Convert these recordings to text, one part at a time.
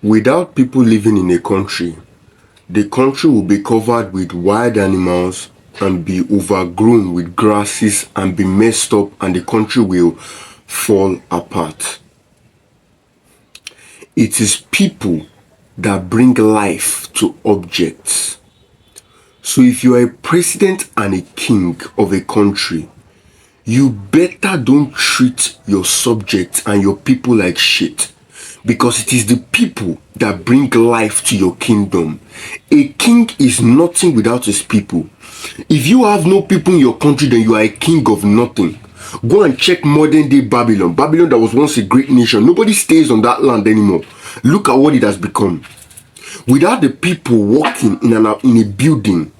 Without people living in a country, the country will be covered with wild animals and be overgrown with grasses and be messed up, and the country will fall apart. It is people that bring life to objects. So if you are a president and a king of a country, you better don't treat your subjects and your people like shit, because it is the people that bring life to your kingdom. A king is nothing without his people. If you have no people in your country, then you are a king of nothing. Go and check modern day Babylon. Babylon that was once a great nation. Nobody stays on that land anymore. Look at what it has become. Without the people working in a building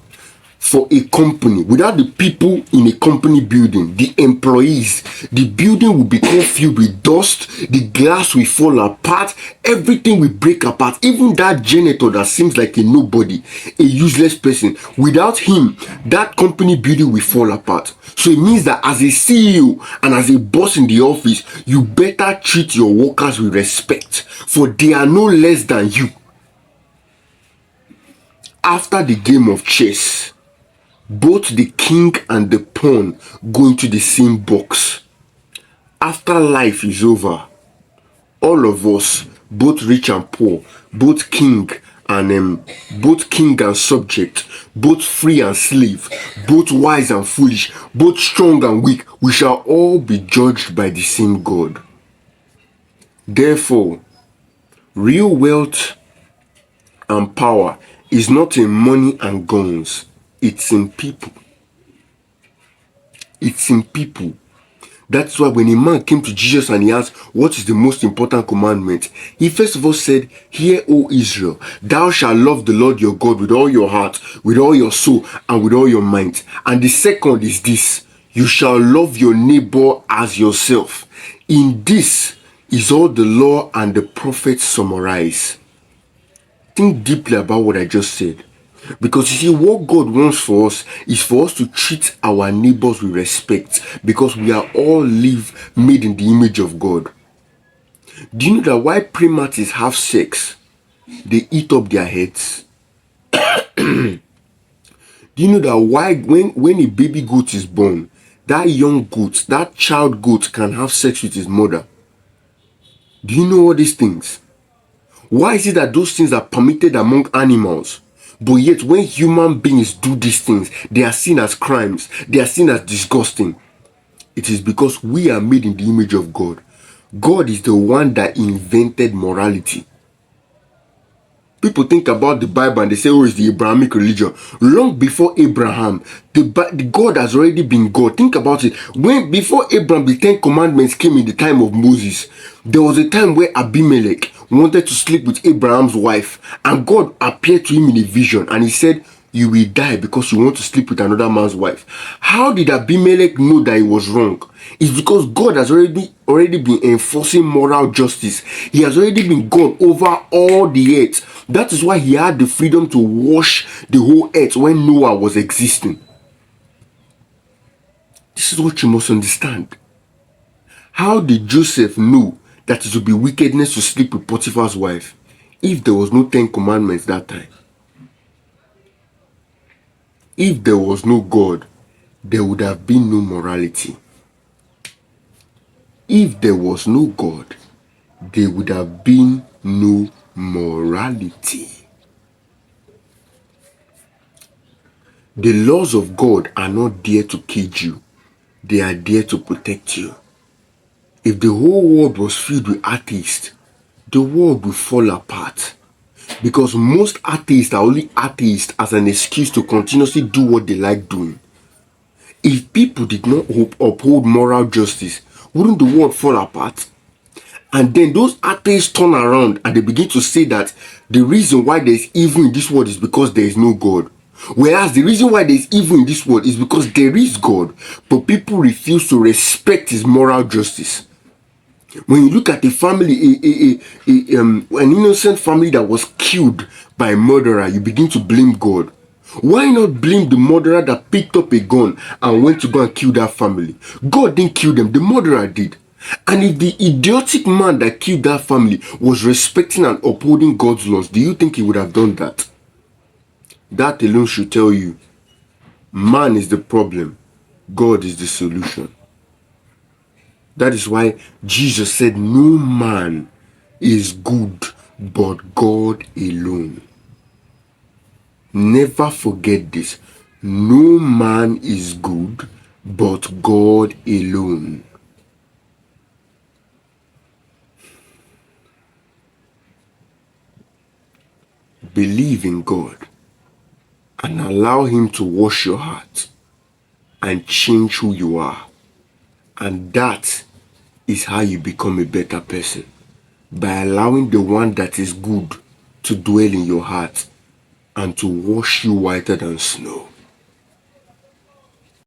for a company, without the people in a company building, the employees, the building will become filled with dust, the glass will fall apart, everything will break apart. Even that janitor that seems like a nobody, a useless person, without him, that company building will fall apart. So it means that as a CEO and as a boss in the office, you better treat your workers with respect, for they are no less than you. After the game of chess, both the king and the pawn go into the same box. After life is over, all of us, both rich and poor, both king and subject, both free and slave, both wise and foolish, both strong and weak, we shall all be judged by the same God. Therefore, real wealth and power is not in money and guns. It's in people. It's in people. That's why when a man came to Jesus and he asked, what is the most important commandment? He first of all said, hear, O Israel, thou shalt love the Lord your God with all your heart, with all your soul, and with all your mind. And the second is this, you shall love your neighbor as yourself. In this is all the law and the prophets summarize. Think deeply about what I just said. Because you see, what God wants for us is for us to treat our neighbors with respect, because we are all made in the image of God. Do you know that why primates have sex, they eat up their heads? Do you know that why when a baby goat is born, that young goat, that child goat can have sex with his mother? Do you know all these things? Why is it that those things are permitted among animals? But yet when human beings do these things, they are seen as crimes. They are seen as disgusting. It is because we are made in the image of God. God is the one that invented morality. People think about the Bible and they say, oh, it's the Abrahamic religion. Long before Abraham, the God has already been God. Think about it. Before Abraham, the 10 commandments came in the time of Moses. There was a time where Abimelech wanted to sleep with Abraham's wife, and God appeared to him in a vision and he said, you will die because you want to sleep with another man's wife. How did Abimelech know that he was wrong? It's because God has already been enforcing moral justice. He has already been God over all the earth. That is why he had the freedom to wash the whole earth when Noah was existing. This is what you must understand. How did Joseph know that it would be wickedness to sleep with Potiphar's wife if there was no 10 commandments that time? If there was no God, there would have been no morality. If there was no God, there would have been no morality. The laws of God are not there to cage you. They are there to protect you. If the whole world was filled with atheists, the world would fall apart. Because most atheists are only atheists as an excuse to continuously do what they like doing. If people did not uphold moral justice, wouldn't the world fall apart? And then those atheists turn around and they begin to say that the reason why there is evil in this world is because there is no God. Whereas the reason why there is evil in this world is because there is God, but people refuse to respect his moral justice. When you look at a family, an innocent family that was killed by a murderer, you begin to blame God. Why not blame the murderer that picked up a gun and went to go and kill that family? God didn't kill them, the murderer did. And if the idiotic man that killed that family was respecting and upholding God's laws, do you think he would have done that? That alone should tell you, man is the problem, God is the solution. That is why Jesus said, no man is good but God alone. Never forget this. No man is good but God alone. Believe in God and allow him to wash your heart and change who you are. And that is how you become a better person. By allowing the one that is good to dwell in your heart and to wash you whiter than snow.